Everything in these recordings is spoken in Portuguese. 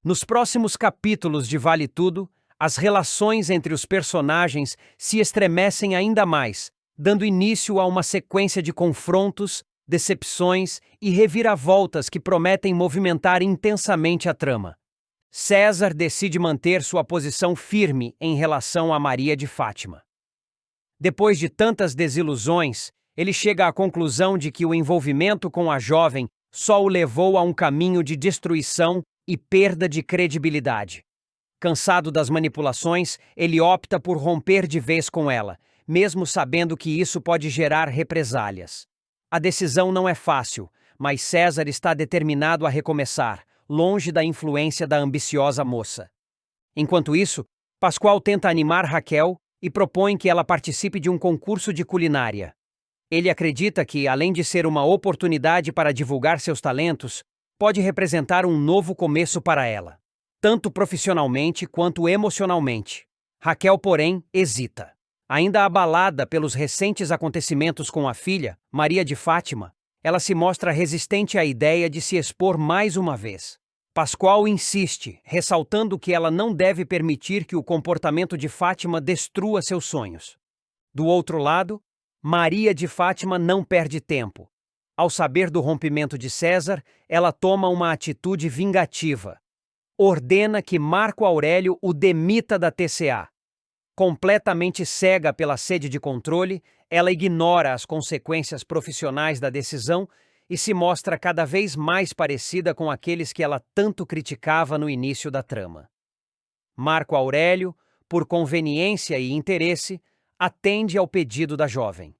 Nos próximos capítulos de Vale Tudo, as relações entre os personagens se estremecem ainda mais, dando início a uma sequência de confrontos, decepções e reviravoltas que prometem movimentar intensamente a trama. César decide manter sua posição firme em relação a Maria de Fátima. Depois de tantas desilusões, ele chega à conclusão de que o envolvimento com a jovem só o levou a um caminho de destruição e perda de credibilidade. Cansado das manipulações, ele opta por romper de vez com ela, mesmo sabendo que isso pode gerar represálias. A decisão não é fácil, mas César está determinado a recomeçar, longe da influência da ambiciosa moça. Enquanto isso, Pascoal tenta animar Raquel e propõe que ela participe de um concurso de culinária. Ele acredita que, além de ser uma oportunidade para divulgar seus talentos, pode representar um novo começo para ela, tanto profissionalmente quanto emocionalmente. Raquel, porém, hesita. Ainda abalada pelos recentes acontecimentos com a filha, Maria de Fátima, ela se mostra resistente à ideia de se expor mais uma vez. Pascoal insiste, ressaltando que ela não deve permitir que o comportamento de Fátima destrua seus sonhos. Do outro lado, Maria de Fátima não perde tempo. Ao saber do rompimento de César, ela toma uma atitude vingativa. Ordena que Marco Aurélio o demita da TCA. Completamente cega pela sede de controle, ela ignora as consequências profissionais da decisão e se mostra cada vez mais parecida com aqueles que ela tanto criticava no início da trama. Marco Aurélio, por conveniência e interesse, atende ao pedido da jovem.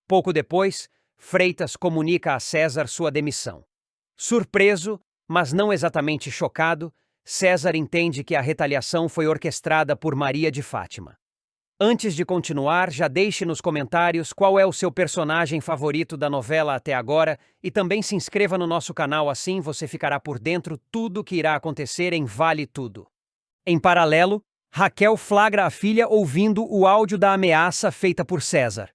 Pouco depois, Freitas comunica a César sua demissão. Surpreso, mas não exatamente chocado, César entende que a retaliação foi orquestrada por Maria de Fátima. Antes de continuar, já deixe nos comentários qual é o seu personagem favorito da novela até agora e também se inscreva no nosso canal, assim você ficará por dentro tudo o que irá acontecer em Vale Tudo. Em paralelo, Raquel flagra a filha ouvindo o áudio da ameaça feita por César.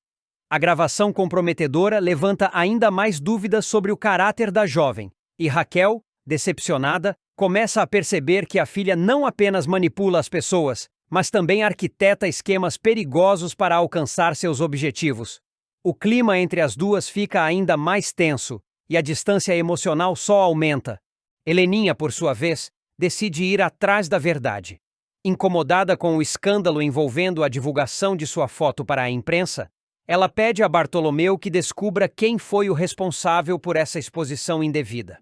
A gravação comprometedora levanta ainda mais dúvidas sobre o caráter da jovem, e Raquel, decepcionada, começa a perceber que a filha não apenas manipula as pessoas, mas também arquiteta esquemas perigosos para alcançar seus objetivos. O clima entre as duas fica ainda mais tenso, e a distância emocional só aumenta. Heleninha, por sua vez, decide ir atrás da verdade. Incomodada com o escândalo envolvendo a divulgação de sua foto para a imprensa, ela pede a Bartolomeu que descubra quem foi o responsável por essa exposição indevida.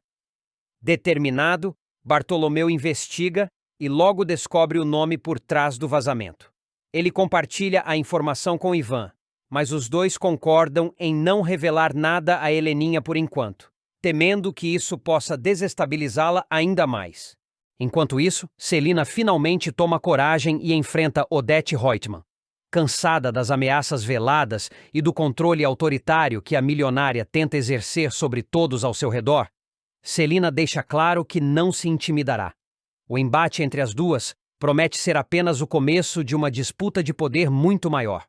Determinado, Bartolomeu investiga e logo descobre o nome por trás do vazamento. Ele compartilha a informação com Ivan, mas os dois concordam em não revelar nada a Heleninha por enquanto, temendo que isso possa desestabilizá-la ainda mais. Enquanto isso, Celina finalmente toma coragem e enfrenta Odete Reutemann. Cansada das ameaças veladas e do controle autoritário que a milionária tenta exercer sobre todos ao seu redor, Celina deixa claro que não se intimidará. O embate entre as duas promete ser apenas o começo de uma disputa de poder muito maior.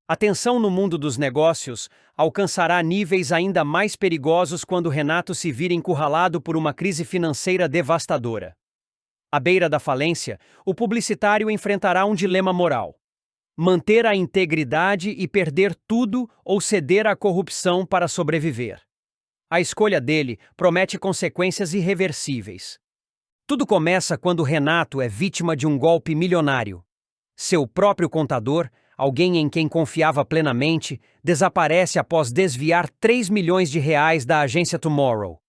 A tensão no mundo dos negócios alcançará níveis ainda mais perigosos quando Renato se vira encurralado por uma crise financeira devastadora. À beira da falência, o publicitário enfrentará um dilema moral: manter a integridade e perder tudo ou ceder à corrupção para sobreviver. A escolha dele promete consequências irreversíveis. Tudo começa quando Renato é vítima de um golpe milionário. Seu próprio contador, alguém em quem confiava plenamente, desaparece após desviar 3 milhões de reais da agência Tomorrow.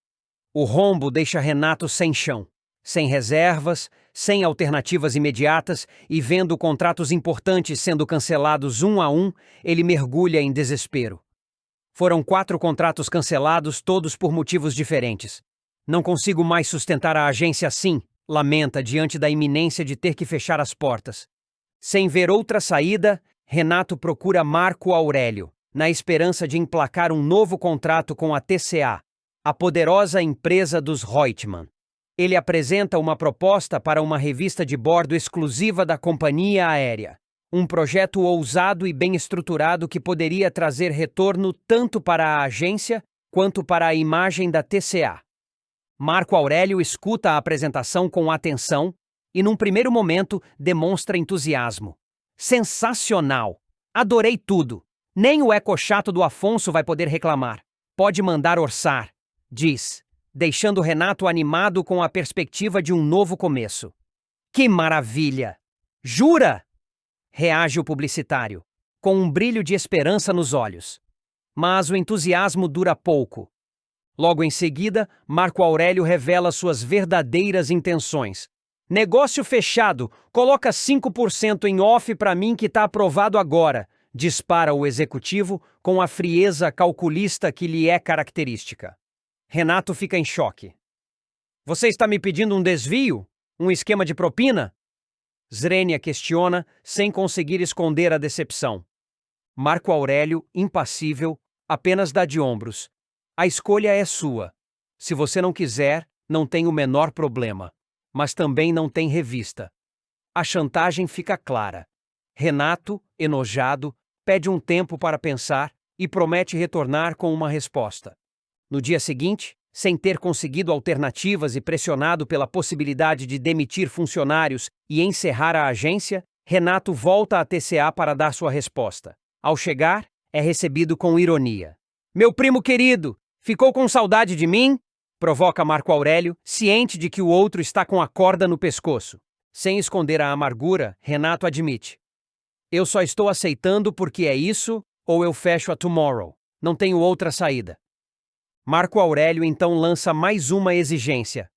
O rombo deixa Renato sem chão, sem reservas, sem alternativas imediatas e vendo contratos importantes sendo cancelados um a um, ele mergulha em desespero. Foram 4 contratos cancelados, todos por motivos diferentes. Não consigo mais sustentar a agência assim, lamenta diante da iminência de ter que fechar as portas. Sem ver outra saída, Renato procura Marco Aurélio, na esperança de emplacar um novo contrato com a TCA, a poderosa empresa dos Reutemann. Ele apresenta uma proposta para uma revista de bordo exclusiva da companhia aérea. Um projeto ousado e bem estruturado que poderia trazer retorno tanto para a agência quanto para a imagem da TCA. Marco Aurélio escuta a apresentação com atenção e, num primeiro momento, demonstra entusiasmo. Sensacional! Adorei tudo! Nem o ecochato do Afonso vai poder reclamar. Pode mandar orçar, diz, deixando Renato animado com a perspectiva de um novo começo. Que maravilha! Jura? Reage o publicitário, com um brilho de esperança nos olhos. Mas o entusiasmo dura pouco. Logo em seguida, Marco Aurélio revela suas verdadeiras intenções. Negócio fechado, coloca 5% em off para mim que tá aprovado agora, dispara o executivo com a frieza calculista que lhe é característica. Renato fica em choque. Você está me pedindo um desvio? Um esquema de propina? Zrenia questiona, sem conseguir esconder a decepção. Marco Aurélio, impassível, apenas dá de ombros. A escolha é sua. Se você não quiser, não tem o menor problema. Mas também não tem revista. A chantagem fica clara. Renato, enojado, pede um tempo para pensar e promete retornar com uma resposta. No dia seguinte, sem ter conseguido alternativas e pressionado pela possibilidade de demitir funcionários e encerrar a agência, Renato volta à TCA para dar sua resposta. Ao chegar, é recebido com ironia. Meu primo querido, ficou com saudade de mim? Provoca Marco Aurélio, ciente de que o outro está com a corda no pescoço. Sem esconder a amargura, Renato admite. Eu só estou aceitando porque é isso ou eu fecho a Tomorrow. Não tenho outra saída. Marco Aurélio então lança mais uma exigência.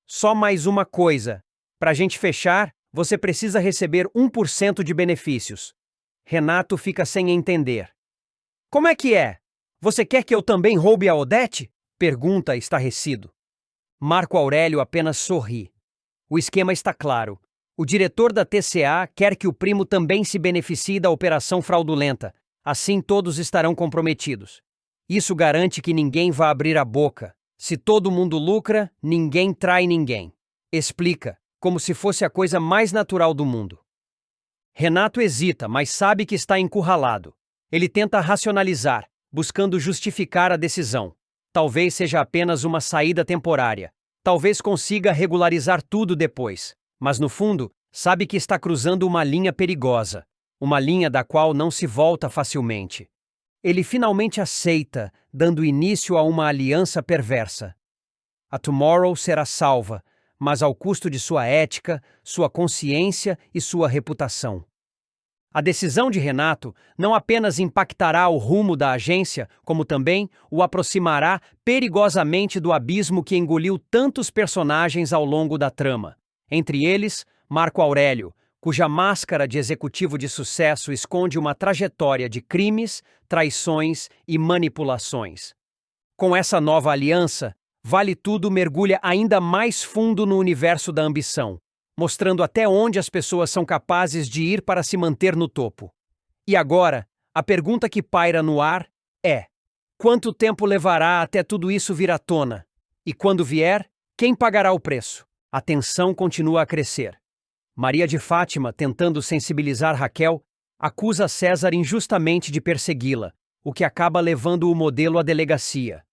Só mais uma coisa. Para a gente fechar, você precisa receber 1% de benefícios. Renato fica sem entender. Como é que é? Você quer que eu também roube a Odete? Pergunta estarrecido. Marco Aurélio apenas sorri. O esquema está claro. O diretor da TCA quer que o primo também se beneficie da operação fraudulenta. Assim todos estarão comprometidos. Isso garante que ninguém vá abrir a boca. Se todo mundo lucra, ninguém trai ninguém. Explica, como se fosse a coisa mais natural do mundo. Renato hesita, mas sabe que está encurralado. Ele tenta racionalizar, buscando justificar a decisão. Talvez seja apenas uma saída temporária. Talvez consiga regularizar tudo depois. Mas no fundo, sabe que está cruzando uma linha perigosa. Uma linha da qual não se volta facilmente. Ele finalmente aceita, dando início a uma aliança perversa. A Tomorrow será salva, mas ao custo de sua ética, sua consciência e sua reputação. A decisão de Renato não apenas impactará o rumo da agência, como também o aproximará perigosamente do abismo que engoliu tantos personagens ao longo da trama. Entre eles, Marco Aurélio, cuja máscara de executivo de sucesso esconde uma trajetória de crimes, traições e manipulações. Com essa nova aliança, Vale Tudo mergulha ainda mais fundo no universo da ambição, mostrando até onde as pessoas são capazes de ir para se manter no topo. E agora, a pergunta que paira no ar é: quanto tempo levará até tudo isso vir à tona? E quando vier, quem pagará o preço? A tensão continua a crescer. Maria de Fátima, tentando sensibilizar Raquel, acusa César injustamente de persegui-la, o que acaba levando o modelo à delegacia.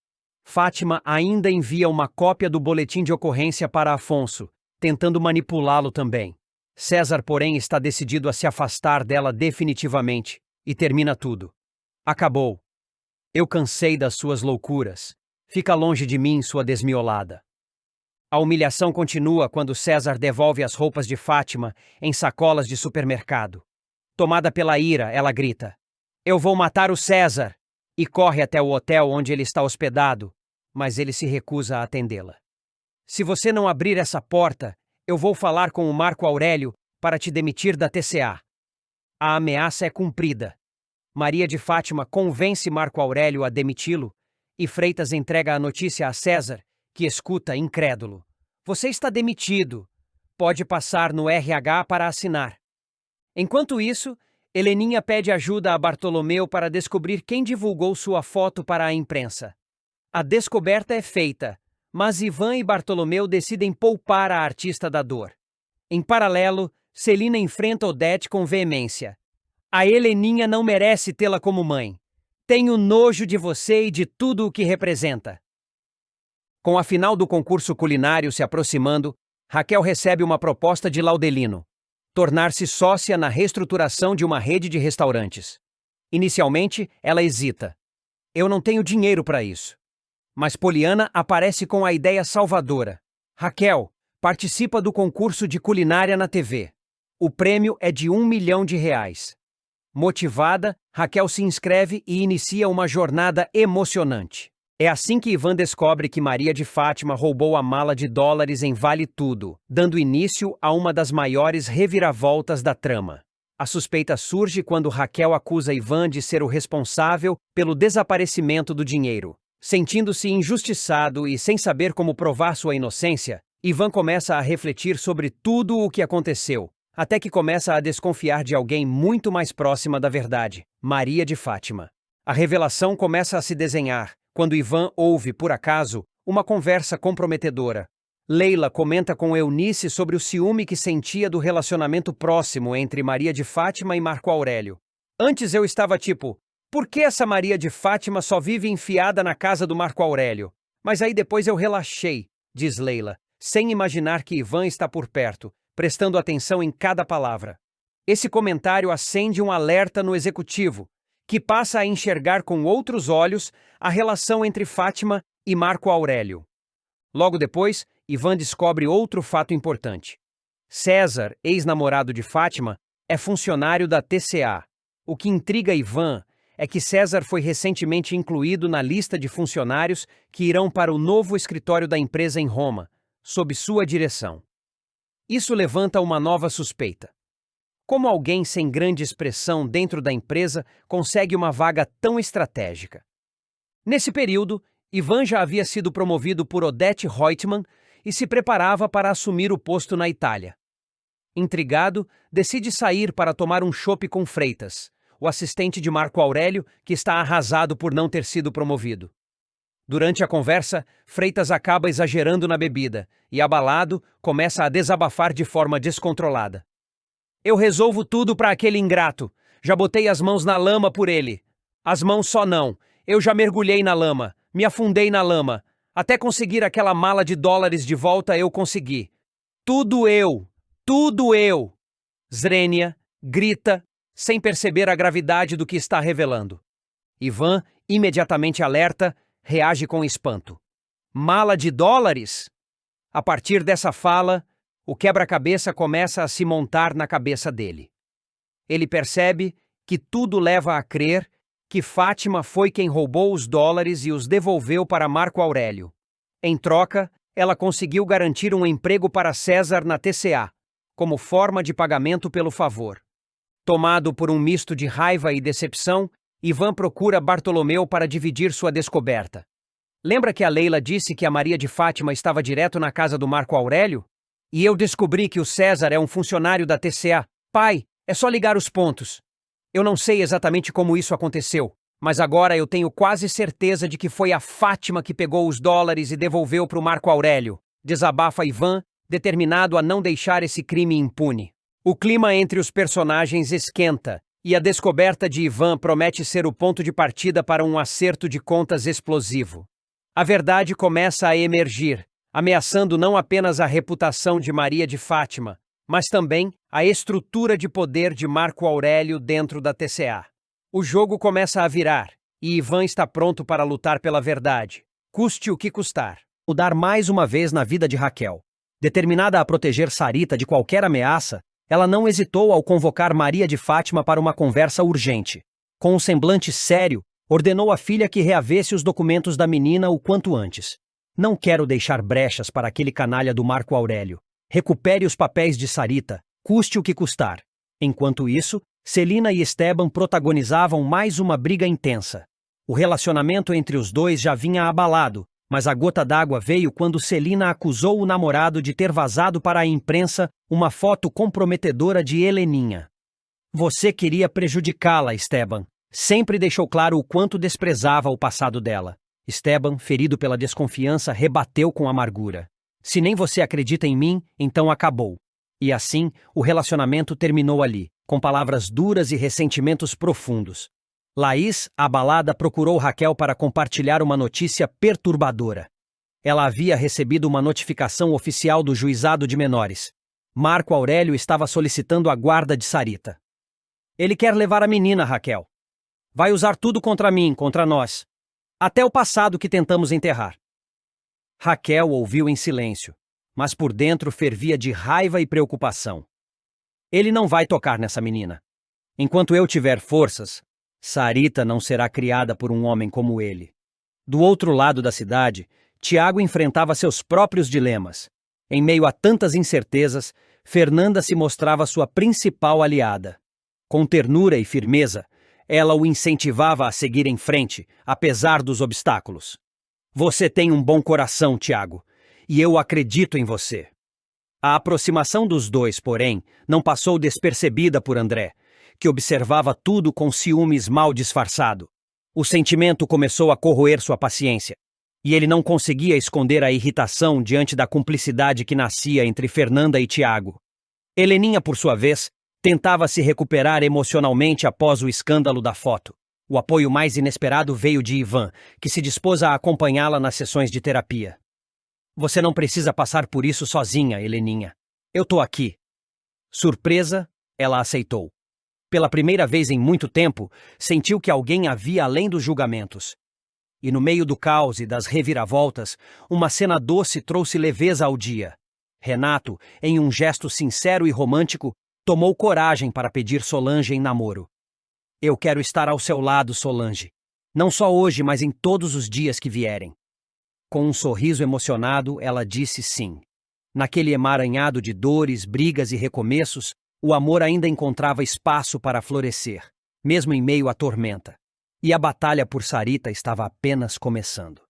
Fátima ainda envia uma cópia do boletim de ocorrência para Afonso, tentando manipulá-lo também. César, porém, está decidido a se afastar dela definitivamente, e termina tudo. Acabou. Eu cansei das suas loucuras. Fica longe de mim, sua desmiolada. A humilhação continua quando César devolve as roupas de Fátima em sacolas de supermercado. Tomada pela ira, ela grita: Eu vou matar o César! E corre até o hotel onde ele está hospedado, mas ele se recusa a atendê-la. Se você não abrir essa porta, eu vou falar com o Marco Aurélio para te demitir da TCA. A ameaça é cumprida. Maria de Fátima convence Marco Aurélio a demiti-lo e Freitas entrega a notícia a César, que escuta incrédulo. Você está demitido. Pode passar no RH para assinar. Enquanto isso, Heleninha pede ajuda a Bartolomeu para descobrir quem divulgou sua foto para a imprensa. A descoberta é feita, mas Ivan e Bartolomeu decidem poupar a artista da dor. Em paralelo, Celina enfrenta Odete com veemência. A Heleninha não merece tê-la como mãe. Tenho nojo de você e de tudo o que representa. Com a final do concurso culinário se aproximando, Raquel recebe uma proposta de Laudelino: tornar-se sócia na reestruturação de uma rede de restaurantes. Inicialmente, ela hesita. Eu não tenho dinheiro para isso. Mas Poliana aparece com a ideia salvadora. Raquel, participa do concurso de culinária na TV. O prêmio é de R$ 1 milhão. Motivada, Raquel se inscreve e inicia uma jornada emocionante. É assim que Ivan descobre que Maria de Fátima roubou a mala de dólares em Vale Tudo, dando início a uma das maiores reviravoltas da trama. A suspeita surge quando Raquel acusa Ivan de ser o responsável pelo desaparecimento do dinheiro. Sentindo-se injustiçado e sem saber como provar sua inocência, Ivan começa a refletir sobre tudo o que aconteceu, até que começa a desconfiar de alguém muito mais próxima da verdade, Maria de Fátima. A revelação começa a se desenhar quando Ivan ouve, por acaso, uma conversa comprometedora. Leila comenta com Eunice sobre o ciúme que sentia do relacionamento próximo entre Maria de Fátima e Marco Aurélio. Antes eu estava tipo, por que essa Maria de Fátima só vive enfiada na casa do Marco Aurélio? Mas aí depois eu relaxei, diz Leila, sem imaginar que Ivan está por perto, prestando atenção em cada palavra. Esse comentário acende um alerta no executivo, que passa a enxergar com outros olhos a relação entre Fátima e Marco Aurélio. Logo depois, Ivan descobre outro fato importante. César, ex-namorado de Fátima, é funcionário da TCA. O que intriga Ivan é que César foi recentemente incluído na lista de funcionários que irão para o novo escritório da empresa em Roma, sob sua direção. Isso levanta uma nova suspeita. Como alguém sem grande expressão dentro da empresa consegue uma vaga tão estratégica? Nesse período, Ivan já havia sido promovido por Odete Reutemann e se preparava para assumir o posto na Itália. Intrigado, decide sair para tomar um chopp com Freitas, o assistente de Marco Aurélio, que está arrasado por não ter sido promovido. Durante a conversa, Freitas acaba exagerando na bebida e, abalado, começa a desabafar de forma descontrolada. Eu resolvo tudo para aquele ingrato. Já botei as mãos na lama por ele. As mãos só não. Eu já mergulhei na lama. Me afundei na lama. Até conseguir aquela mala de dólares de volta eu consegui. Tudo eu! Tudo eu! Zrenia grita, sem perceber a gravidade do que está revelando. Ivan, imediatamente alerta, reage com espanto. Mala de dólares? A partir dessa fala, o quebra-cabeça começa a se montar na cabeça dele. Ele percebe que tudo leva a crer que Fátima foi quem roubou os dólares e os devolveu para Marco Aurélio. Em troca, ela conseguiu garantir um emprego para César na TCA, como forma de pagamento pelo favor. Tomado por um misto de raiva e decepção, Ivan procura Bartolomeu para dividir sua descoberta. Lembra que a Leila disse que a Maria de Fátima estava direto na casa do Marco Aurélio? E eu descobri que o César é um funcionário da TCA. Pai, é só ligar os pontos. Eu não sei exatamente como isso aconteceu, mas agora eu tenho quase certeza de que foi a Fátima que pegou os dólares e devolveu para o Marco Aurélio. Desabafa Ivan, determinado a não deixar esse crime impune. O clima entre os personagens esquenta, e a descoberta de Ivan promete ser o ponto de partida para um acerto de contas explosivo. A verdade começa a emergir, ameaçando não apenas a reputação de Maria de Fátima, mas também a estrutura de poder de Marco Aurélio dentro da TCA. O jogo começa a virar, e Ivan está pronto para lutar pela verdade, custe o que custar. Mudar mais uma vez na vida de Raquel. Determinada a proteger Sarita de qualquer ameaça, ela não hesitou ao convocar Maria de Fátima para uma conversa urgente. Com um semblante sério, ordenou à filha que reavesse os documentos da menina o quanto antes. Não quero deixar brechas para aquele canalha do Marco Aurélio. Recupere os papéis de Sarita, custe o que custar. Enquanto isso, Celina e Esteban protagonizavam mais uma briga intensa. O relacionamento entre os dois já vinha abalado, mas a gota d'água veio quando Celina acusou o namorado de ter vazado para a imprensa uma foto comprometedora de Heleninha. Você queria prejudicá-la, Esteban. Sempre deixou claro o quanto desprezava o passado dela. Esteban, ferido pela desconfiança, rebateu com amargura. Se nem você acredita em mim, então acabou. E assim, o relacionamento terminou ali, com palavras duras e ressentimentos profundos. Laís, abalada, procurou Raquel para compartilhar uma notícia perturbadora. Ela havia recebido uma notificação oficial do Juizado de Menores. Marco Aurélio estava solicitando a guarda de Sarita. Ele quer levar a menina, Raquel. Vai usar tudo contra mim, contra nós. Até o passado que tentamos enterrar. Raquel ouviu em silêncio, mas por dentro fervia de raiva e preocupação. Ele não vai tocar nessa menina. Enquanto eu tiver forças, Sarita não será criada por um homem como ele. Do outro lado da cidade, Tiago enfrentava seus próprios dilemas. Em meio a tantas incertezas, Fernanda se mostrava sua principal aliada. Com ternura e firmeza, ela o incentivava a seguir em frente, apesar dos obstáculos. Você tem um bom coração, Tiago, e eu acredito em você. A aproximação dos dois, porém, não passou despercebida por André, que observava tudo com ciúmes mal disfarçado. O sentimento começou a corroer sua paciência, e ele não conseguia esconder a irritação diante da cumplicidade que nascia entre Fernanda e Tiago. Heleninha, por sua vez, tentava se recuperar emocionalmente após o escândalo da foto. O apoio mais inesperado veio de Ivan, que se dispôs a acompanhá-la nas sessões de terapia. Você não precisa passar por isso sozinha, Heleninha. Eu tô aqui. Surpresa, ela aceitou. Pela primeira vez em muito tempo, sentiu que alguém havia além dos julgamentos. E no meio do caos e das reviravoltas, uma cena doce trouxe leveza ao dia. Renato, em um gesto sincero e romântico, tomou coragem para pedir Solange em namoro. Eu quero estar ao seu lado, Solange. Não só hoje, mas em todos os dias que vierem. Com um sorriso emocionado, ela disse sim. Naquele emaranhado de dores, brigas e recomeços, o amor ainda encontrava espaço para florescer, mesmo em meio à tormenta. E a batalha por Sarita estava apenas começando.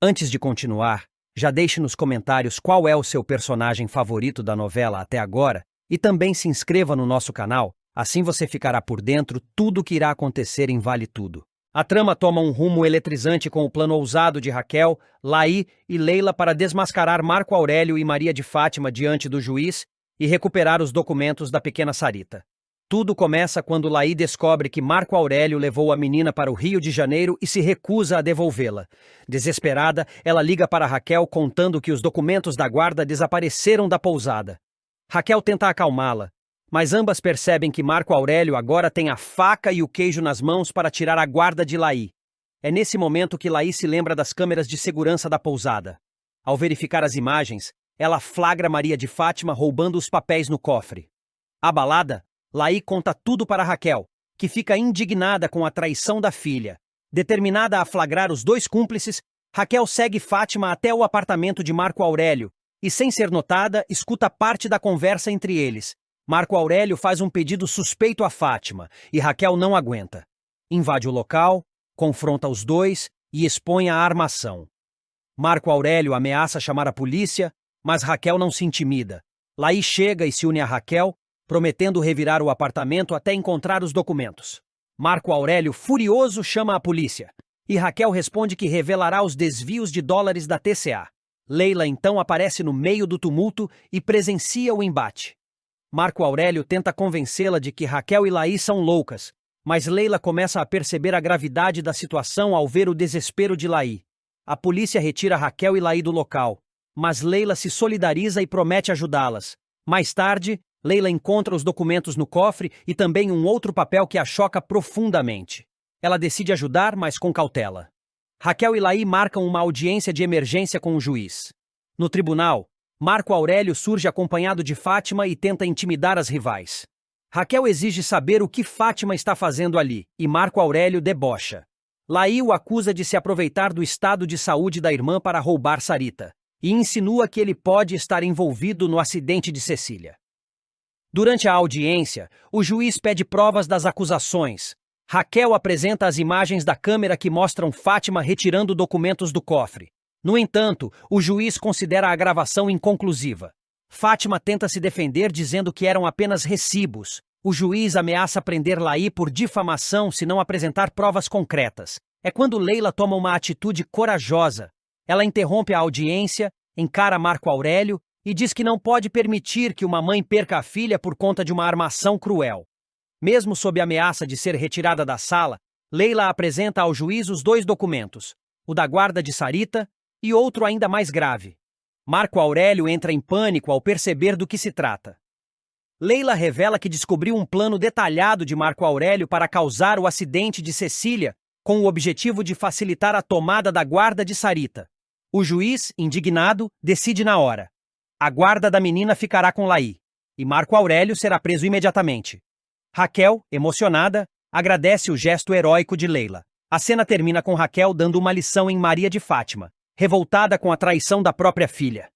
Antes de continuar, já deixe nos comentários qual é o seu personagem favorito da novela até agora e também se inscreva no nosso canal, assim você ficará por dentro tudo o que irá acontecer em Vale Tudo. A trama toma um rumo eletrizante com o plano ousado de Raquel, Laí e Leila para desmascarar Marco Aurélio e Maria de Fátima diante do juiz e recuperar os documentos da pequena Sarita. Tudo começa quando Laí descobre que Marco Aurélio levou a menina para o Rio de Janeiro e se recusa a devolvê-la. Desesperada, ela liga para Raquel contando que os documentos da guarda desapareceram da pousada. Raquel tenta acalmá-la, mas ambas percebem que Marco Aurélio agora tem a faca e o queijo nas mãos para tirar a guarda de Laí. É nesse momento que Laí se lembra das câmeras de segurança da pousada. Ao verificar as imagens, ela flagra Maria de Fátima roubando os papéis no cofre. Abalada, Laí conta tudo para Raquel, que fica indignada com a traição da filha. Determinada a flagrar os dois cúmplices, Raquel segue Fátima até o apartamento de Marco Aurélio e, sem ser notada, escuta parte da conversa entre eles. Marco Aurélio faz um pedido suspeito a Fátima e Raquel não aguenta. Invade o local, confronta os dois e expõe a armação. Marco Aurélio ameaça chamar a polícia, mas Raquel não se intimida. Laí chega e se une a Raquel, prometendo revirar o apartamento até encontrar os documentos. Marco Aurélio, furioso, chama a polícia, e Raquel responde que revelará os desvios de dólares da TCA. Leila então aparece no meio do tumulto e presencia o embate. Marco Aurélio tenta convencê-la de que Raquel e Laí são loucas, mas Leila começa a perceber a gravidade da situação ao ver o desespero de Laí. A polícia retira Raquel e Laí do local, mas Leila se solidariza e promete ajudá-las. Mais tarde, Leila encontra os documentos no cofre e também um outro papel que a choca profundamente. Ela decide ajudar, mas com cautela. Raquel e Laí marcam uma audiência de emergência com o juiz. No tribunal, Marco Aurélio surge acompanhado de Fátima e tenta intimidar as rivais. Raquel exige saber o que Fátima está fazendo ali, e Marco Aurélio debocha. Laí o acusa de se aproveitar do estado de saúde da irmã para roubar Sarita, e insinua que ele pode estar envolvido no acidente de Cecília. Durante a audiência, o juiz pede provas das acusações. Raquel apresenta as imagens da câmera que mostram Fátima retirando documentos do cofre. No entanto, o juiz considera a gravação inconclusiva. Fátima tenta se defender dizendo que eram apenas recibos. O juiz ameaça prender Laí por difamação se não apresentar provas concretas. É quando Leila toma uma atitude corajosa. Ela interrompe a audiência, encara Marco Aurélio e diz que não pode permitir que uma mãe perca a filha por conta de uma armação cruel. Mesmo sob ameaça de ser retirada da sala, Leila apresenta ao juiz os dois documentos, o da guarda de Sarita E outro ainda mais grave. Marco Aurélio entra em pânico ao perceber do que se trata. Leila revela que descobriu um plano detalhado de Marco Aurélio para causar o acidente de Cecília, com o objetivo de facilitar a tomada da guarda de Sarita. O juiz, indignado, decide na hora. A guarda da menina ficará com Laí, e Marco Aurélio será preso imediatamente. Raquel, emocionada, agradece o gesto heróico de Leila. A cena termina com Raquel dando uma lição em Maria de Fátima, revoltada com a traição da própria filha.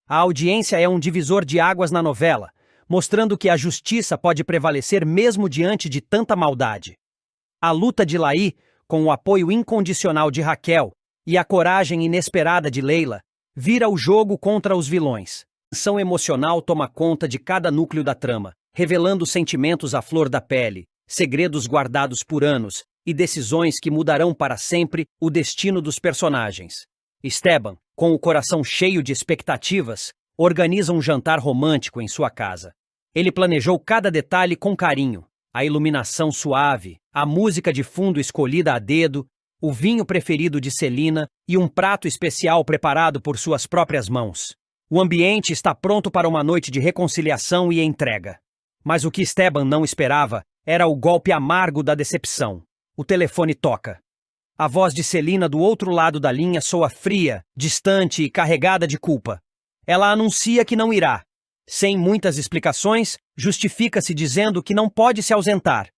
A audiência é um divisor de águas na novela, mostrando que a justiça pode prevalecer mesmo diante de tanta maldade. A luta de Laí, com o apoio incondicional de Raquel e a coragem inesperada de Leila, vira o jogo contra os vilões. A tensão emocional toma conta de cada núcleo da trama, revelando sentimentos à flor da pele, segredos guardados por anos e decisões que mudarão para sempre o destino dos personagens. Esteban, com o coração cheio de expectativas, organiza um jantar romântico em sua casa. Ele planejou cada detalhe com carinho: a iluminação suave, a música de fundo escolhida a dedo, o vinho preferido de Celina e um prato especial preparado por suas próprias mãos. O ambiente está pronto para uma noite de reconciliação e entrega. Mas o que Esteban não esperava era o golpe amargo da decepção. O telefone toca. A voz de Celina do outro lado da linha soa fria, distante e carregada de culpa. Ela anuncia que não irá. Sem muitas explicações, justifica-se dizendo que não pode se ausentar.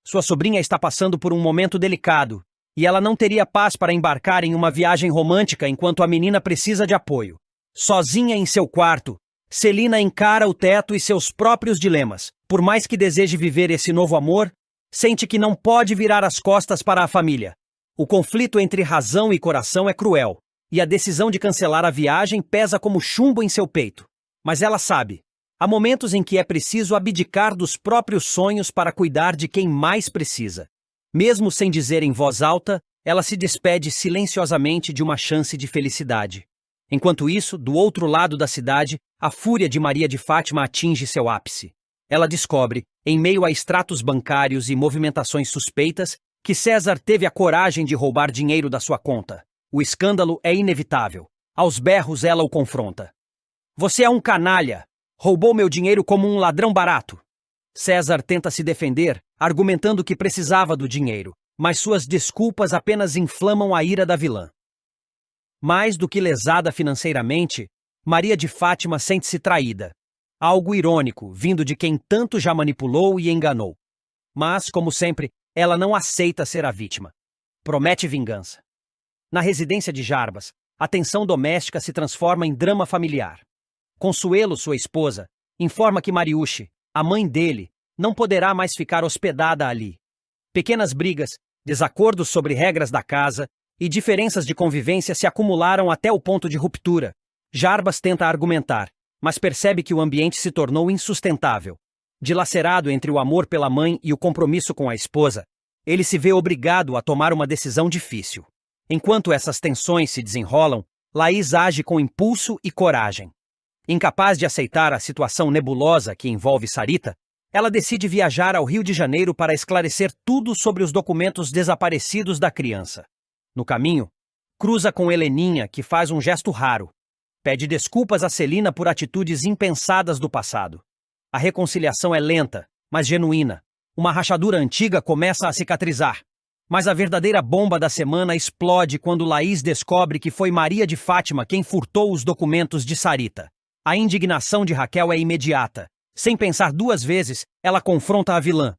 Sua sobrinha está passando por um momento delicado, e ela não teria paz para embarcar em uma viagem romântica enquanto a menina precisa de apoio. Sozinha em seu quarto, Celina encara o teto e seus próprios dilemas. Por mais que deseje viver esse novo amor, sente que não pode virar as costas para a família. O conflito entre razão e coração é cruel, e a decisão de cancelar a viagem pesa como chumbo em seu peito. Mas ela sabe, há momentos em que é preciso abdicar dos próprios sonhos para cuidar de quem mais precisa. Mesmo sem dizer em voz alta, ela se despede silenciosamente de uma chance de felicidade. Enquanto isso, do outro lado da cidade, a fúria de Maria de Fátima atinge seu ápice. Ela descobre, em meio a extratos bancários e movimentações suspeitas, que César teve a coragem de roubar dinheiro da sua conta. O escândalo é inevitável. Aos berros ela o confronta. Você é um canalha! Roubou meu dinheiro como um ladrão barato! César tenta se defender, argumentando que precisava do dinheiro, mas suas desculpas apenas inflamam a ira da vilã. Mais do que lesada financeiramente, Maria de Fátima sente-se traída. Algo irônico, vindo de quem tanto já manipulou e enganou. Mas, como sempre, ela não aceita ser a vítima. Promete vingança. Na residência de Jarbas, a tensão doméstica se transforma em drama familiar. Consuelo, sua esposa, informa que Mariucci, a mãe dele, não poderá mais ficar hospedada ali. Pequenas brigas, desacordos sobre regras da casa e diferenças de convivência se acumularam até o ponto de ruptura. Jarbas tenta argumentar, mas percebe que o ambiente se tornou insustentável. Dilacerado entre o amor pela mãe e o compromisso com a esposa, ele se vê obrigado a tomar uma decisão difícil. Enquanto essas tensões se desenrolam, Laís age com impulso e coragem. Incapaz de aceitar a situação nebulosa que envolve Sarita, ela decide viajar ao Rio de Janeiro para esclarecer tudo sobre os documentos desaparecidos da criança. No caminho, cruza com Heleninha, que faz um gesto raro. Pede desculpas a Celina por atitudes impensadas do passado. A reconciliação é lenta, mas genuína. Uma rachadura antiga começa a cicatrizar. Mas a verdadeira bomba da semana explode quando Laís descobre que foi Maria de Fátima quem furtou os documentos de Sarita. A indignação de Raquel é imediata. Sem pensar duas vezes, ela confronta a vilã.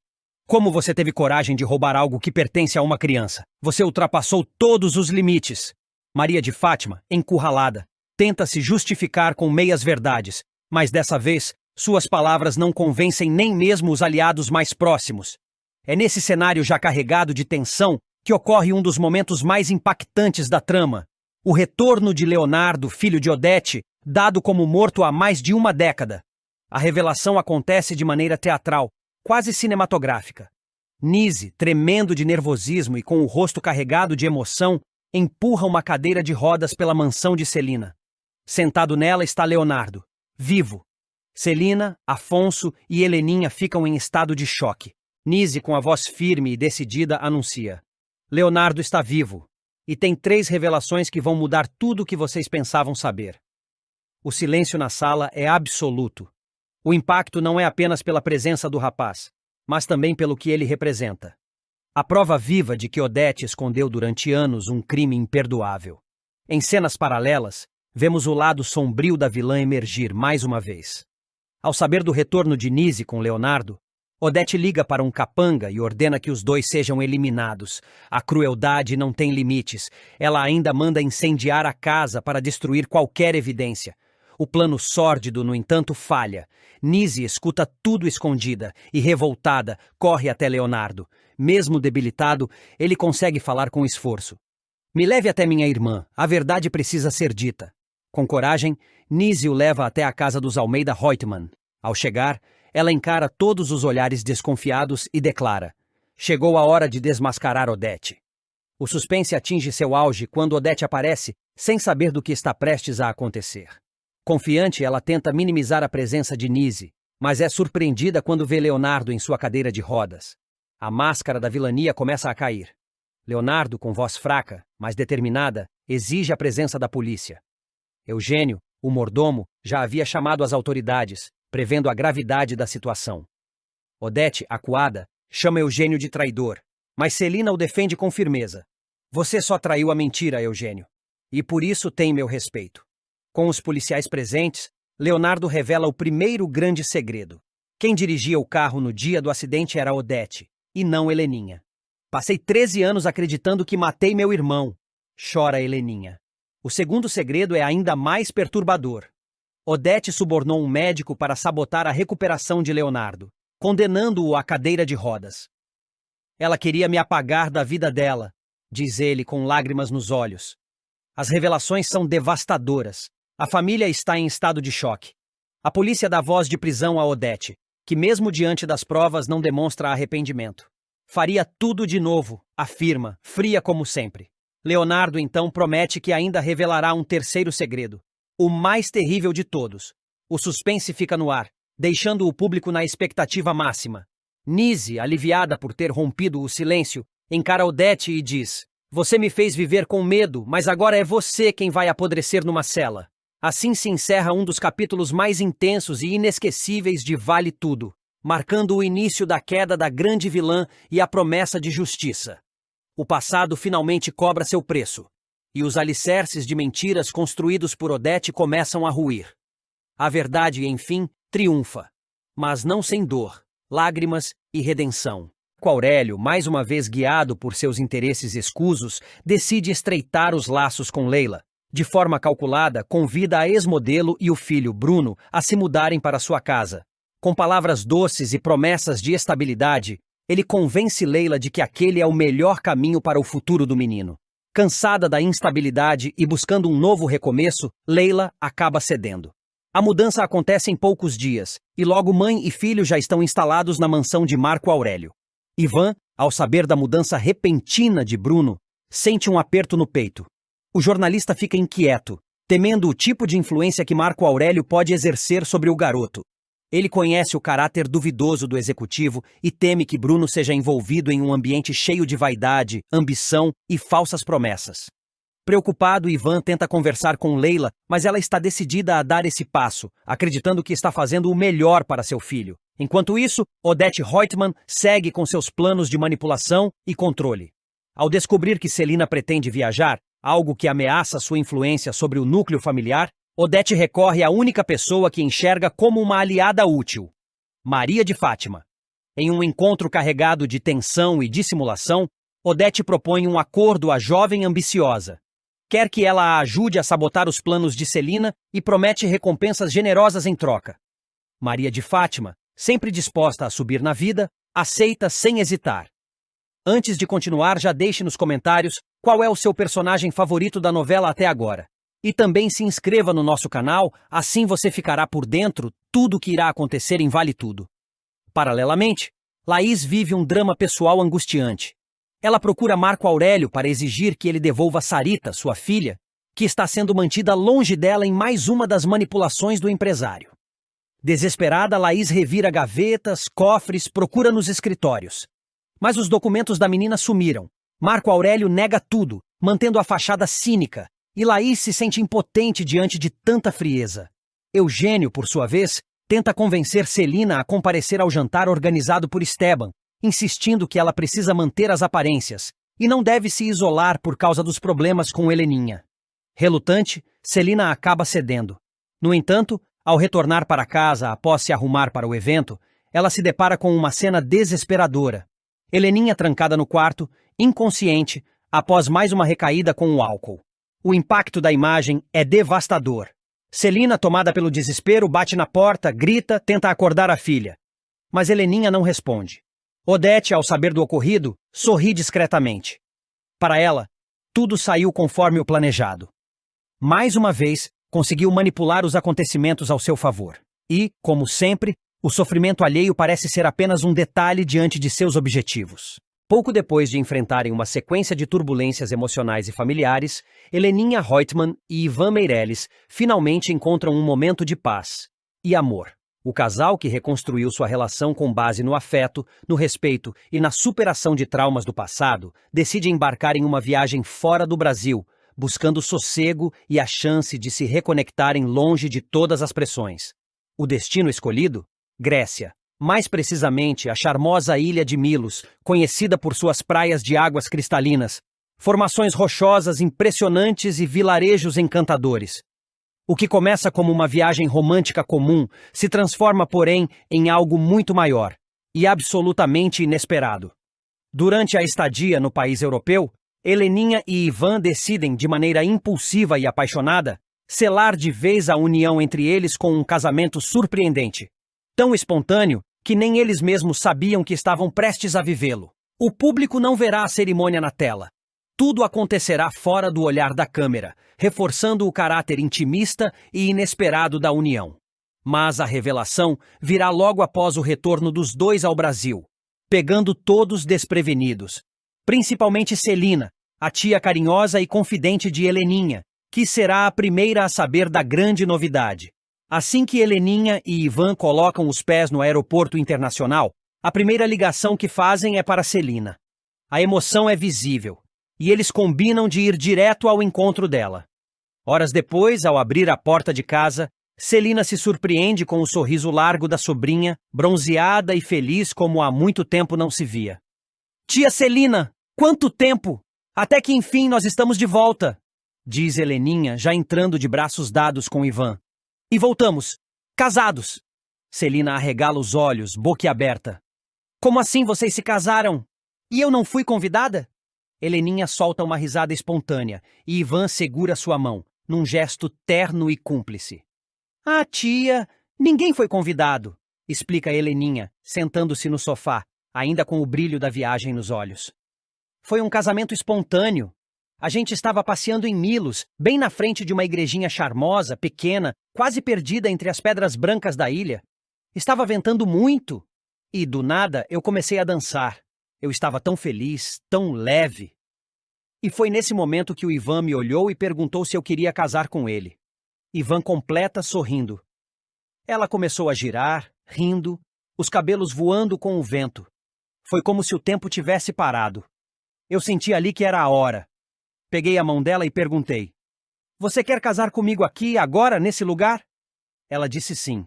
Como você teve coragem de roubar algo que pertence a uma criança? Você ultrapassou todos os limites. Maria de Fátima, encurralada, tenta se justificar com meias-verdades, mas dessa vez, suas palavras não convencem nem mesmo os aliados mais próximos. É nesse cenário já carregado de tensão que ocorre um dos momentos mais impactantes da trama. O retorno de Leonardo, filho de Odete, dado como morto há mais de uma década. A revelação acontece de maneira teatral, quase cinematográfica. Nise, tremendo de nervosismo e com o rosto carregado de emoção, empurra uma cadeira de rodas pela mansão de Celina. Sentado nela está Leonardo, vivo. Celina, Afonso e Heleninha ficam em estado de choque. Nise, com a voz firme e decidida, anuncia: Leonardo está vivo. e tem 3 revelações que vão mudar tudo o que vocês pensavam saber. O silêncio na sala é absoluto. O impacto não é apenas pela presença do rapaz, mas também pelo que ele representa. A prova viva de que Odete escondeu durante anos um crime imperdoável. Em cenas paralelas, vemos o lado sombrio da vilã emergir mais uma vez. Ao saber do retorno de Nise com Leonardo, Odete liga para um capanga e ordena que os dois sejam eliminados. A crueldade não tem limites. Ela ainda manda incendiar a casa para destruir qualquer evidência. O plano sórdido, no entanto, falha. Nise escuta tudo escondida e, revoltada, corre até Leonardo. Mesmo debilitado, ele consegue falar com esforço. Me leve até minha irmã. A verdade precisa ser dita. Com coragem, Nise o leva até a casa dos Almeida Reutemann. Ao chegar, ela encara todos os olhares desconfiados e declara: chegou a hora de desmascarar Odete. O suspense atinge seu auge quando Odete aparece, sem saber do que está prestes a acontecer. Confiante, ela tenta minimizar a presença de Nise, mas é surpreendida quando vê Leonardo em sua cadeira de rodas. A máscara da vilania começa a cair. Leonardo, com voz fraca, mas determinada, exige a presença da polícia. Eugênio, o mordomo, já havia chamado as autoridades, prevendo a gravidade da situação. Odete, acuada, chama Eugênio de traidor, mas Celina o defende com firmeza. Você só traiu a mentira, Eugênio, e por isso tem meu respeito. Com os policiais presentes, Leonardo revela o primeiro grande segredo. Quem dirigia o carro no dia do acidente era Odete, e não Heleninha. Passei 13 anos acreditando que matei meu irmão, chora Heleninha. O segundo segredo é ainda mais perturbador. Odete subornou um médico para sabotar a recuperação de Leonardo, condenando-o à cadeira de rodas. Ela queria me apagar da vida dela, diz ele com lágrimas nos olhos. As revelações são devastadoras. A família está em estado de choque. A polícia dá voz de prisão a Odete, que mesmo diante das provas não demonstra arrependimento. Faria tudo de novo, afirma, fria como sempre. Leonardo então promete que ainda revelará um terceiro segredo, o mais terrível de todos. O suspense fica no ar, deixando o público na expectativa máxima. Nise, aliviada por ter rompido o silêncio, encara Odete e diz: você me fez viver com medo, mas agora é você quem vai apodrecer numa cela. Assim se encerra um dos capítulos mais intensos e inesquecíveis de Vale Tudo, marcando o início da queda da grande vilã e a promessa de justiça. O passado finalmente cobra seu preço, e os alicerces de mentiras construídos por Odete começam a ruir. A verdade, enfim, triunfa, mas não sem dor, lágrimas e redenção. Aurélio, mais uma vez guiado por seus interesses escusos, decide estreitar os laços com Leila. De forma calculada, convida a ex-modelo e o filho, Bruno, a se mudarem para sua casa. Com palavras doces e promessas de estabilidade, ele convence Leila de que aquele é o melhor caminho para o futuro do menino. Cansada da instabilidade e buscando um novo recomeço, Leila acaba cedendo. A mudança acontece em poucos dias, e logo mãe e filho já estão instalados na mansão de Marco Aurélio. Ivan, ao saber da mudança repentina de Bruno, sente um aperto no peito. O jornalista fica inquieto, temendo o tipo de influência que Marco Aurélio pode exercer sobre o garoto. Ele conhece o caráter duvidoso do executivo e teme que Bruno seja envolvido em um ambiente cheio de vaidade, ambição e falsas promessas. Preocupado, Ivan tenta conversar com Leila, mas ela está decidida a dar esse passo, acreditando que está fazendo o melhor para seu filho. Enquanto isso, Odete Reutemann segue com seus planos de manipulação e controle. Ao descobrir que Celina pretende viajar, algo que ameaça sua influência sobre o núcleo familiar, Odete recorre à única pessoa que enxerga como uma aliada útil: Maria de Fátima. Em um encontro carregado de tensão e dissimulação, Odete propõe um acordo à jovem ambiciosa. Quer que ela a ajude a sabotar os planos de Celina e promete recompensas generosas em troca. Maria de Fátima, sempre disposta a subir na vida, aceita sem hesitar. Antes de continuar, já deixe nos comentários qual é o seu personagem favorito da novela até agora. E também se inscreva no nosso canal, assim você ficará por dentro tudo o que irá acontecer em Vale Tudo. Paralelamente, Laís vive um drama pessoal angustiante. Ela procura Marco Aurélio para exigir que ele devolva Sarita, sua filha, que está sendo mantida longe dela em mais uma das manipulações do empresário. Desesperada, Laís revira gavetas, cofres, procura nos escritórios. Mas os documentos da menina sumiram. Marco Aurélio nega tudo, mantendo a fachada cínica, e Laís se sente impotente diante de tanta frieza. Eugênio, por sua vez, tenta convencer Celina a comparecer ao jantar organizado por Esteban, insistindo que ela precisa manter as aparências e não deve se isolar por causa dos problemas com Heleninha. Relutante, Celina acaba cedendo. No entanto, ao retornar para casa após se arrumar para o evento, ela se depara com uma cena desesperadora. Heleninha trancada no quarto, inconsciente, após mais uma recaída com o álcool. O impacto da imagem é devastador. Celina, tomada pelo desespero, bate na porta, grita, tenta acordar a filha. Mas Heleninha não responde. Odete, ao saber do ocorrido, sorri discretamente. Para ela, tudo saiu conforme o planejado. Mais uma vez, conseguiu manipular os acontecimentos ao seu favor. E, como sempre, o sofrimento alheio parece ser apenas um detalhe diante de seus objetivos. Pouco depois de enfrentarem uma sequência de turbulências emocionais e familiares, Heleninha Reutemann e Ivan Meirelles finalmente encontram um momento de paz e amor. O casal, que reconstruiu sua relação com base no afeto, no respeito e na superação de traumas do passado, decide embarcar em uma viagem fora do Brasil, buscando sossego e a chance de se reconectarem longe de todas as pressões. O destino escolhido? Grécia. Mais precisamente, a charmosa ilha de Milos, conhecida por suas praias de águas cristalinas, formações rochosas impressionantes e vilarejos encantadores. O que começa como uma viagem romântica comum se transforma, porém, em algo muito maior e absolutamente inesperado. Durante a estadia no país europeu, Heleninha e Ivan decidem, de maneira impulsiva e apaixonada, selar de vez a união entre eles com um casamento surpreendente. Tão espontâneo que nem eles mesmos sabiam que estavam prestes a vivê-lo. O público não verá a cerimônia na tela. Tudo acontecerá fora do olhar da câmera, reforçando o caráter intimista e inesperado da união. Mas a revelação virá logo após o retorno dos dois ao Brasil, pegando todos desprevenidos. Principalmente Celina, a tia carinhosa e confidente de Heleninha, que será a primeira a saber da grande novidade. Assim que Heleninha e Ivan colocam os pés no aeroporto internacional, a primeira ligação que fazem é para Celina. A emoção é visível, e eles combinam de ir direto ao encontro dela. Horas depois, ao abrir a porta de casa, Celina se surpreende com o sorriso largo da sobrinha, bronzeada e feliz como há muito tempo não se via. Tia Celina, quanto tempo! Até que enfim nós estamos de volta, diz Heleninha, já entrando de braços dados com Ivan. E voltamos, casados. Celina arregala os olhos, boquiaberta. Como assim vocês se casaram? E eu não fui convidada? Heleninha solta uma risada espontânea e Ivan segura sua mão, num gesto terno e cúmplice. Ah, tia, ninguém foi convidado, explica Heleninha, sentando-se no sofá, ainda com o brilho da viagem nos olhos. Foi um casamento espontâneo. A gente estava passeando em Milos, bem na frente de uma igrejinha charmosa, pequena, quase perdida entre as pedras brancas da ilha. Estava ventando muito. E, do nada, eu comecei a dançar. Eu estava tão feliz, tão leve. E foi nesse momento que o Ivan me olhou e perguntou se eu queria casar com ele. Ivan completa sorrindo. Ela começou a girar, rindo, os cabelos voando com o vento. Foi como se o tempo tivesse parado. Eu senti ali que era a hora. Peguei a mão dela e perguntei: Você quer casar comigo aqui, agora, nesse lugar? Ela disse sim.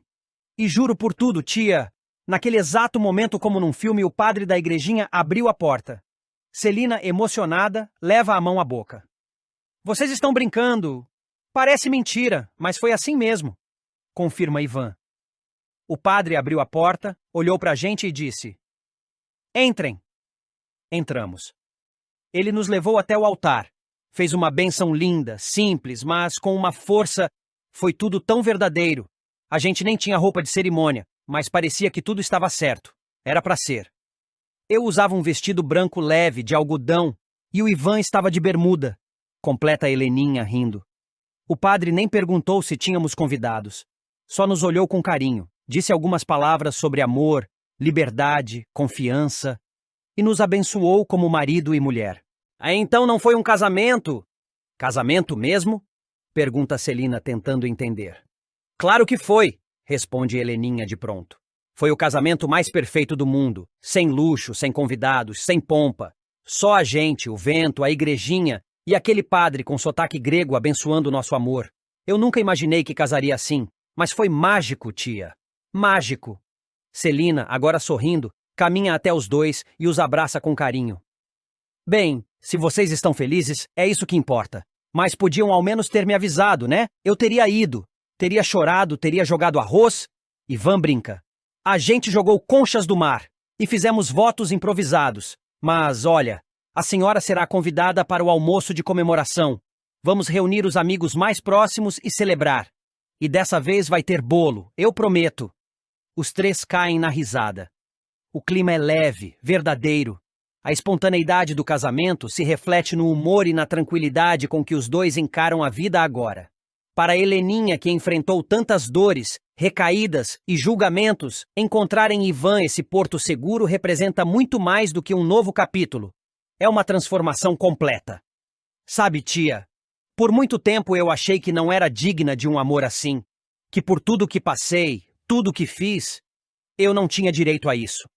E juro por tudo, tia, naquele exato momento, como num filme, o padre da igrejinha abriu a porta. Celina, emocionada, leva a mão à boca. Vocês estão brincando. Parece mentira, mas foi assim mesmo, confirma Ivan. O padre abriu a porta, olhou pra gente e disse: Entrem. Entramos. Ele nos levou até o altar. Fez uma bênção linda, simples, mas com uma força. Foi tudo tão verdadeiro. A gente nem tinha roupa de cerimônia, mas parecia que tudo estava certo. Era para ser. Eu usava um vestido branco leve, de algodão, e o Ivan estava de bermuda, completa a Heleninha rindo. O padre nem perguntou se tínhamos convidados. Só nos olhou com carinho, disse algumas palavras sobre amor, liberdade, confiança, e nos abençoou como marido e mulher. Aí então não foi um casamento? Casamento mesmo? Pergunta Celina, tentando entender. Claro que foi, responde Heleninha de pronto. Foi o casamento mais perfeito do mundo, sem luxo, sem convidados, sem pompa. Só a gente, o vento, a igrejinha E aquele padre com sotaque grego abençoando nosso amor. Eu nunca imaginei que casaria assim, mas foi mágico, tia. Mágico. Celina, agora sorrindo, caminha até os dois e os abraça com carinho. Bem, se vocês estão felizes, é isso que importa. Mas podiam ao menos ter me avisado, né? Eu teria ido. Teria chorado, teria jogado arroz. Ivan brinca. A gente jogou conchas do mar e fizemos votos improvisados. Mas, olha, a senhora será convidada para o almoço de comemoração. Vamos reunir os amigos mais próximos e celebrar. E dessa vez vai ter bolo, eu prometo. Os três caem na risada. O clima é leve, verdadeiro. A espontaneidade do casamento se reflete no humor e na tranquilidade com que os dois encaram a vida agora. Para Heleninha, que enfrentou tantas dores, recaídas e julgamentos, encontrar em Ivan esse porto seguro representa muito mais do que um novo capítulo. É uma transformação completa. Sabe, tia, por muito tempo eu achei que não era digna de um amor assim, que por tudo que passei, tudo que fiz, eu não tinha direito a isso.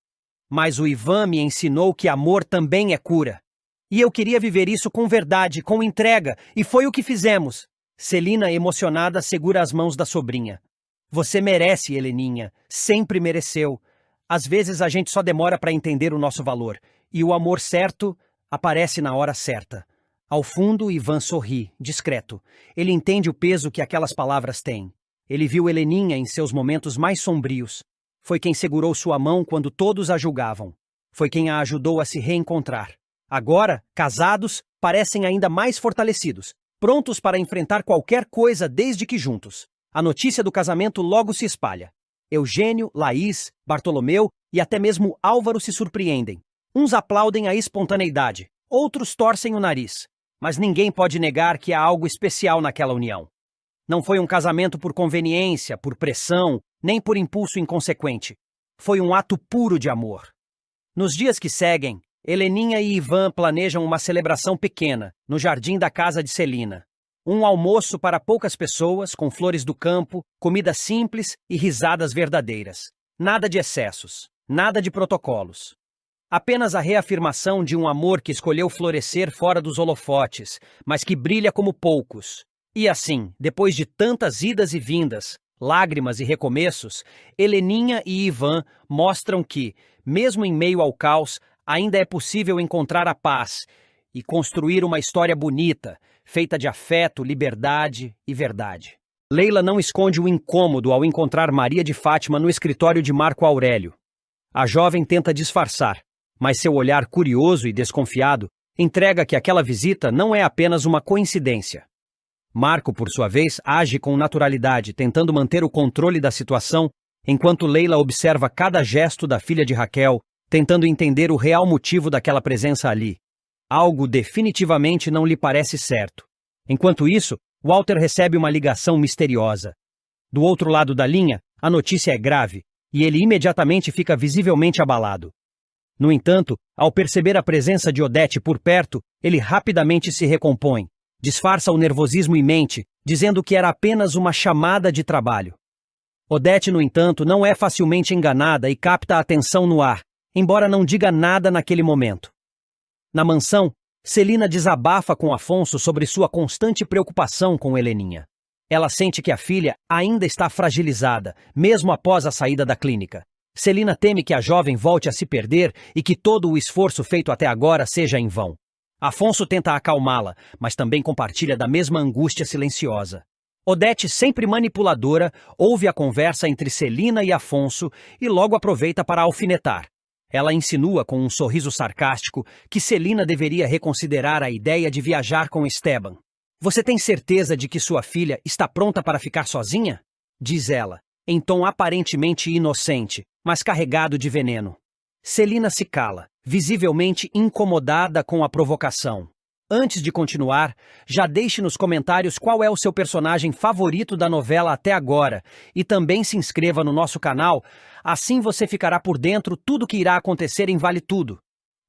Mas o Ivan me ensinou que amor também é cura. E eu queria viver isso com verdade, com entrega, e foi o que fizemos. Celina, emocionada, segura as mãos da sobrinha. Você merece, Heleninha. Sempre mereceu. Às vezes a gente só demora para entender o nosso valor, e o amor certo aparece na hora certa. Ao fundo, Ivan sorri, discreto. Ele entende o peso que aquelas palavras têm. Ele viu Heleninha em seus momentos mais sombrios. Foi quem segurou sua mão quando todos a julgavam. Foi quem a ajudou a se reencontrar. Agora, casados, parecem ainda mais fortalecidos, prontos para enfrentar qualquer coisa desde que juntos. A notícia do casamento logo se espalha. Eugênio, Laís, Bartolomeu e até mesmo Álvaro se surpreendem. Uns aplaudem a espontaneidade, outros torcem o nariz. Mas ninguém pode negar que há algo especial naquela união. Não foi um casamento por conveniência, por pressão, nem por impulso inconsequente. Foi um ato puro de amor. Nos dias que seguem, Heleninha e Ivan planejam uma celebração pequena, no jardim da casa de Celina. Um almoço para poucas pessoas, com flores do campo, comida simples e risadas verdadeiras. Nada de excessos, nada de protocolos. Apenas a reafirmação de um amor que escolheu florescer fora dos holofotes, mas que brilha como poucos. E assim, depois de tantas idas e vindas, lágrimas e recomeços, Heleninha e Ivan mostram que, mesmo em meio ao caos, ainda é possível encontrar a paz e construir uma história bonita, feita de afeto, liberdade e verdade. Leila não esconde o incômodo ao encontrar Maria de Fátima no escritório de Marco Aurélio. A jovem tenta disfarçar, mas seu olhar curioso e desconfiado entrega que aquela visita não é apenas uma coincidência. Marco, por sua vez, age com naturalidade, tentando manter o controle da situação, enquanto Leila observa cada gesto da filha de Raquel, tentando entender o real motivo daquela presença ali. Algo definitivamente não lhe parece certo. Enquanto isso, Walter recebe uma ligação misteriosa. Do outro lado da linha, a notícia é grave, e ele imediatamente fica visivelmente abalado. No entanto, ao perceber a presença de Odete por perto, ele rapidamente se recompõe. Disfarça o nervosismo e mente, dizendo que era apenas uma chamada de trabalho. Odete, no entanto, não é facilmente enganada e capta a atenção no ar, embora não diga nada naquele momento. Na mansão, Celina desabafa com Afonso sobre sua constante preocupação com Heleninha. Ela sente que a filha ainda está fragilizada, mesmo após a saída da clínica. Celina teme que a jovem volte a se perder e que todo o esforço feito até agora seja em vão. Afonso tenta acalmá-la, mas também compartilha da mesma angústia silenciosa. Odete, sempre manipuladora, ouve a conversa entre Celina e Afonso e logo aproveita para alfinetar. Ela insinua com um sorriso sarcástico que Celina deveria reconsiderar a ideia de viajar com Esteban. Você tem certeza de que sua filha está pronta para ficar sozinha? Diz ela, em tom aparentemente inocente, mas carregado de veneno. Celina se cala, visivelmente incomodada com a provocação. Antes de continuar, já deixe nos comentários qual é o seu personagem favorito da novela até agora e também se inscreva no nosso canal, assim você ficará por dentro tudo que irá acontecer em Vale Tudo.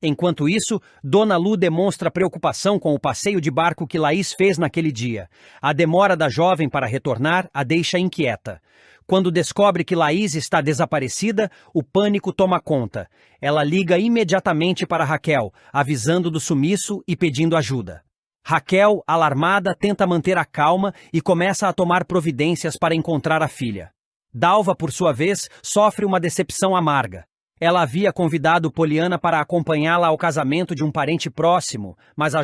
Enquanto isso, Dona Lu demonstra preocupação com o passeio de barco que Laís fez naquele dia. A demora da jovem para retornar a deixa inquieta. Quando descobre que Laís está desaparecida, o pânico toma conta. Ela liga imediatamente para Raquel, avisando do sumiço e pedindo ajuda. Raquel, alarmada, tenta manter a calma e começa a tomar providências para encontrar a filha. Dalva, por sua vez, sofre uma decepção amarga. Ela havia convidado Poliana para acompanhá-la ao casamento de um parente próximo, mas a